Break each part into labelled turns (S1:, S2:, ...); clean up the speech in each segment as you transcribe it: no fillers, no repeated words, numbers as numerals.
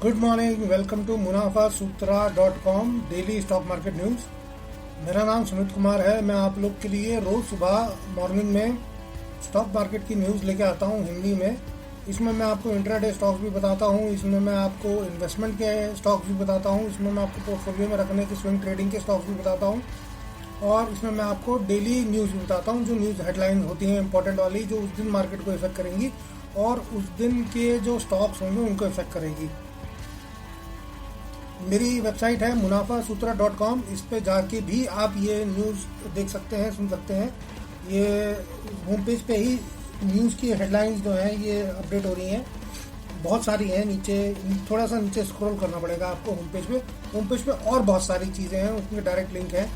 S1: Good morning, welcome to मुनाफासूत्रा.com daily stock market news. मेरा नाम सुमित कुमार है। मैं आप लोग के लिए रोज़ सुबह मॉर्निंग में स्टॉक मार्केट की न्यूज़ लेके आता हूँ हिंदी में। इसमें मैं आपको इंट्राडे स्टॉक्स भी बताता हूँ, इसमें मैं आपको इन्वेस्टमेंट के स्टॉक्स भी बताता हूँ, इसमें मैं आपको पोर्टफोलियो में रखने के स्विंग ट्रेडिंग के स्टॉक्स भी बताता हूँ, और इसमें मैं आपको डेली न्यूज़ भी बताता हूँ, जो न्यूज़ हेडलाइन होती हैं इंपॉर्टेंट वाली, जो उस दिन मार्केट को इफेक्ट करेंगी और उस दिन के जो स्टॉक्स होंगे उनको इफेक्ट करेगी। मेरी वेबसाइट है मुनाफासूत्रा.com। इस पे जाके भी आप ये न्यूज़ देख सकते हैं, सुन सकते हैं। ये होम पेज पे ही न्यूज़ की हेडलाइंस जो हैं ये अपडेट हो रही हैं, बहुत सारी हैं। नीचे थोड़ा सा नीचे स्क्रॉल करना पड़ेगा आपको होम पेज पे और बहुत सारी चीज़ें हैं, उसमें डायरेक्ट लिंक है।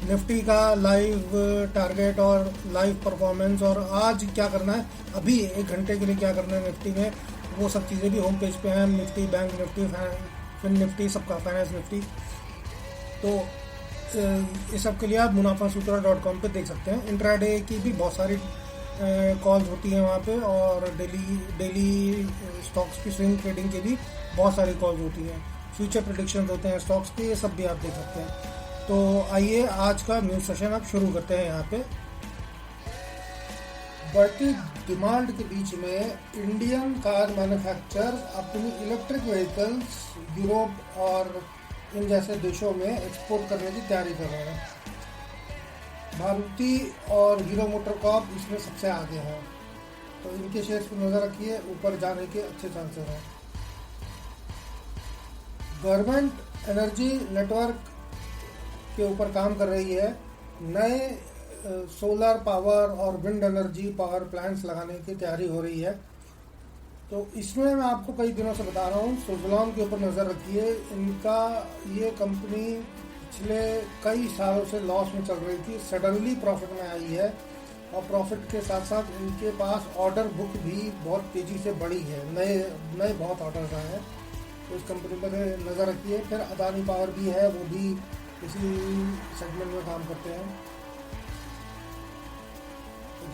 S1: निफ्टी का लाइव टारगेट और लाइव परफॉर्मेंस और आज क्या करना है, अभी 1 घंटे के लिए क्या करना है निफ्टी में, वो सब चीज़ें भी होम पेज पे हैं। Nifty, bank Nifty, fin Nifty, सबका फाइनेंस निफ्टी। तो ये सब के लिए आप मुनाफासूत्रा.com पे देख सकते हैं। इंट्राडे की भी बहुत सारी कॉल्स होती हैं वहाँ पे, और डेली स्टॉक्स की स्विंग ट्रेडिंग की भी बहुत सारी कॉल्स होती हैं। फ्यूचर प्रेडिक्शंस होते हैं स्टॉक्स के, ये सब भी आप देख सकते हैं। तो आइए आज का न्यूज़ सेशन आप शुरू करते हैं। यहाँ पे बढ़ती डिमांड के बीच में इंडियन कार मैन्युफैक्चरर्स अपनी इलेक्ट्रिक व्हीकल्स यूरोप और इन जैसे देशों में एक्सपोर्ट करने की तैयारी कर रहे हैं। मारुति और हीरो मोटर कॉर्प इसमें सबसे आगे हैं, तो इनके शेयर्स पर नज़र रखिए, ऊपर जाने के अच्छे चांसेस हैं। गवर्नमेंट एनर्जी नेटवर्क के ऊपर काम कर रही है, नए सोलर पावर और विंड एनर्जी पावर प्लांट्स लगाने की तैयारी हो रही है। तो इसमें मैं आपको कई दिनों से बता रहा हूँ, सुज़लॉन के ऊपर नज़र रखिए। इनका ये कंपनी पिछले कई सालों से लॉस में चल रही थी, सडनली प्रॉफिट में आई है, और प्रॉफिट के साथ साथ इनके पास ऑर्डर बुक भी बहुत तेज़ी से बढ़ी है, नए बहुत ऑर्डर्स आए हैं। तो इस कंपनी पर नज़र रखिए। फिर अदानी पावर भी है, वो भी इसी सेगमेंट में काम करते हैं।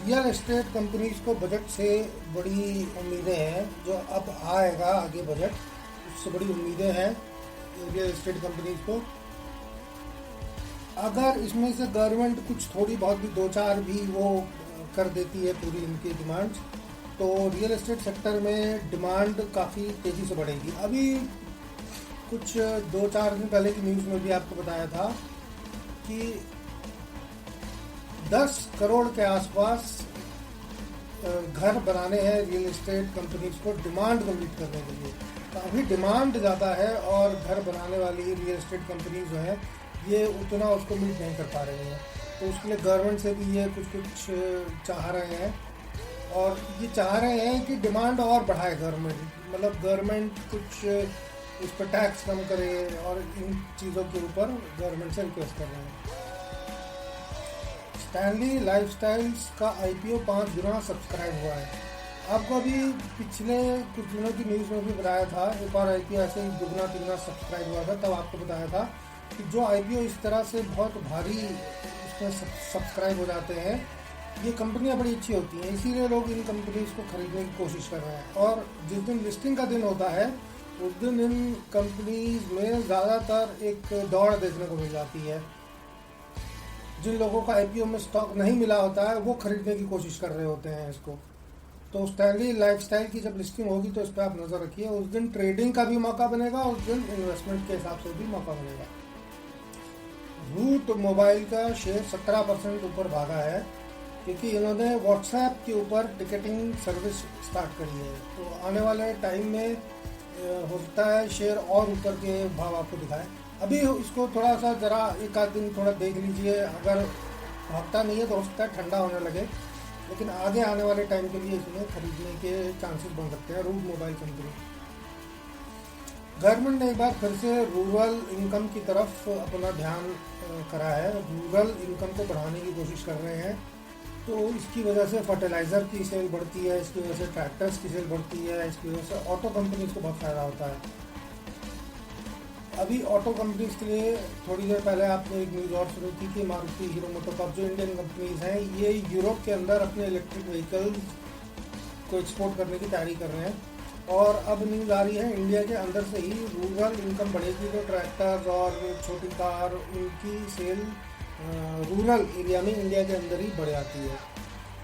S1: रियल एस्टेट कंपनीज को बजट से बड़ी उम्मीदें हैं, जो अब आएगा आगे बजट, उससे बड़ी उम्मीदें हैं रियल एस्टेट कंपनीज को। अगर इसमें से गवर्नमेंट कुछ थोड़ी बहुत भी 2-4 भी वो कर देती है पूरी इनकी डिमांड्स, तो रियल एस्टेट सेक्टर में डिमांड काफ़ी तेज़ी से बढ़ेगी। अभी कुछ 2-4 दिन पहले की न्यूज़ में भी आपको बताया था कि 10 करोड़ के आसपास घर बनाने हैं रियल एस्टेट कंपनीज को डिमांड को मीट करने के लिए। तो अभी डिमांड ज़्यादा है और घर बनाने वाली रियल एस्टेट कंपनीज जो है ये उतना उसको मीट नहीं कर पा रही हैं। तो उसके लिए गवर्नमेंट से भी ये कुछ चाह रहे हैं, और ये चाह रहे हैं कि डिमांड और बढ़ाए गवर्नमेंट, मतलब गवर्नमेंट कुछ उस पर टैक्स कम करे, और इन चीज़ों के ऊपर गवर्नमेंट से रिक्वेस्ट कर रहे हैं। स्टैनली लाइफस्टाइल्स का IPO 5 गुना सब्सक्राइब हुआ है। आपको अभी पिछले कुछ दिनों की न्यूज़ में भी बताया था, एक और IPO ऐसे ही 2-3 सब्सक्राइब हुआ था, तब आपको बताया था कि जो IPO इस तरह से बहुत भारी उसमें सब्सक्राइब हो जाते हैं, ये कंपनियां बड़ी अच्छी होती हैं, इसीलिए लोग इन कंपनीज को खरीदने की कोशिश कर रहे हैं। और जिस दिन लिस्टिंग का दिन होता है उस दिन इन कंपनीज में ज़्यादातर एक दौड़ देखने को मिल जाती है। जिन लोगों का IPO में स्टॉक नहीं मिला होता है वो खरीदने की कोशिश कर रहे होते हैं इसको। तो स्टैनली लाइफस्टाइल की जब लिस्टिंग होगी तो इस पर आप नज़र रखिए। उस दिन ट्रेडिंग का भी मौका बनेगा, उस दिन इन्वेस्टमेंट के हिसाब से भी मौका बनेगा। रूट मोबाइल का शेयर 17% ऊपर भागा है, क्योंकि इन्होंने व्हाट्सएप के ऊपर टिकटिंग सर्विस स्टार्ट करी है। तो आने वाले टाइम में हो सकता है शेयर और ऊपर के भाव आपको दिखाए। अभी इसको थोड़ा सा ज़रा 1-8 दिन थोड़ा देख लीजिए, अगर भागता नहीं है तो हो सकता है ठंडा होने लगे, लेकिन आगे आने वाले टाइम के लिए इसमें खरीदने के चांसेस बन सकते हैं। रूट मोबाइल कंपनी, गवर्नमेंट ने एक बार फिर से रूरल इनकम की तरफ अपना ध्यान करा है, रूरल इनकम को बढ़ाने की कोशिश कर रहे हैं। तो इसकी वजह से फर्टिलाइज़र की सेल बढ़ती है, इसकी वजह से ट्रैक्टर्स की सेल बढ़ती है, इसकी वजह से ऑटो कंपनीज को बहुत फ़ायदा होता है। अभी ऑटो कंपनीज के लिए थोड़ी देर पहले आपने एक न्यूज़ और सुनी थी कि मारुति, हीरो मोटर कॉर्प जो इंडियन कंपनीज हैं, ये यूरोप के अंदर अपने इलेक्ट्रिक व्हीकल्स को एक्सपोर्ट करने की तैयारी कर रहे हैं। और अब न्यूज़ आ रही है इंडिया के अंदर से ही रूरल इनकम बढ़ेगी, तो ट्रैक्टर्स और छोटी कार उनकी सेल रूरल एरिया में इंडिया के अंदर ही बढ़ जाती है।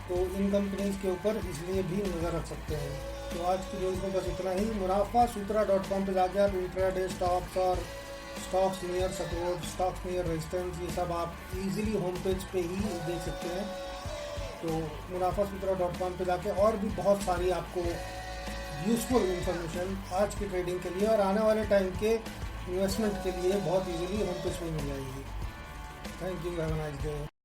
S1: तो इन कंपनीज के ऊपर इसलिए भी नज़र रख सकते हैं। तो आज की न्यूज़ में बस इतना ही। मुनाफासूत्रा.com पे जाकर आप इंट्राडे स्टॉक्स और stocks near support, stocks near resistance, ये सब आप इजीली होम पेज पे ही देख सकते हैं। तो मुनाफासूत्रा.com पे जाके और भी बहुत सारी आपको यूज़फुल इंफॉर्मेशन आज की ट्रेडिंग के लिए और आने वाले टाइम के इन्वेस्टमेंट के लिए बहुत इजीली होम पेज पे मिल जाएगी। Thank you, have a nice day.